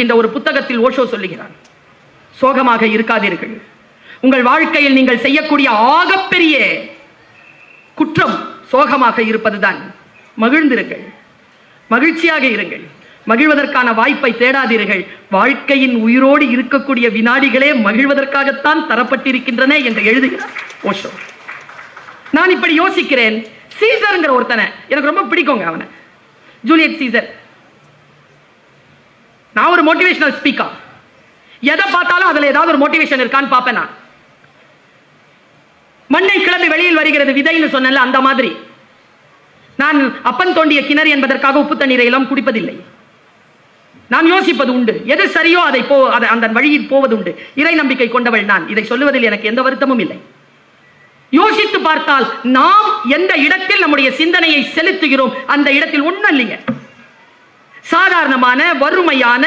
இந்த ஒரு புத்தகத்தில் ஓஷோ சொல்லுகிறார், சோகமாக இருக்காதீர்கள். உங்கள் வாழ்க்கையில் நீங்கள் செய்யக்கூடிய ஆகப்பெரிய குற்றம் சோகமாக இருப்பதுதான். மகிழ்ந்திருங்கள், மகிழ்ச்சியாக இருங்கள், மகிழ்வதற்கான வாய்ப்பை தேடாதீர்கள். வாழ்க்கையின் உயிரோடு இருக்கக்கூடிய வினாடிகளே மகிழ்வதற்காகத்தான் தரப்பட்டிருக்கின்றன என்று எழுதுகிறார் ஓஷோ. நான் இப்படி யோசிக்கிறேன். சீசர்ங்கிற ஒருத்தனை எனக்கு ரொம்ப பிடிக்குங்க. அவனை ஜூலியட் சீசர். நான் ஒரு மோட்டிவேஷனல் ஸ்பீக்கர். எதை பார்த்தாலும் அதுல ஏதாவது ஒரு மோட்டிவேஷன் இருக்கான்னு பார்ப்பேன். நான் மண்ணை கிளம்பி வெளியில் வருகிறது விதைன்னு சொன்னல, அந்த மாதிரி நான் அப்பன் தோண்டிய கிணறு என்பதற்காக உப்பு தண்ணீரை எல்லாம் குடிப்பதில்லை. நான் யோசிப்பது உண்டு, எது சரியோ அதை அந்த வழியில் போவது உண்டு. இறை நம்பிக்கை கொண்டவள் நான். இதை சொல்லுவதில் எனக்கு எந்த வருத்தமும் இல்லை. யோசித்து பார்த்தால் நாம் எந்த இடத்தில் நம்முடைய சிந்தனையை செலுத்துகிறோம் அந்த இடத்தில் ஒன்றும் இல்லைங்க. சாதாரணமான வறுமையான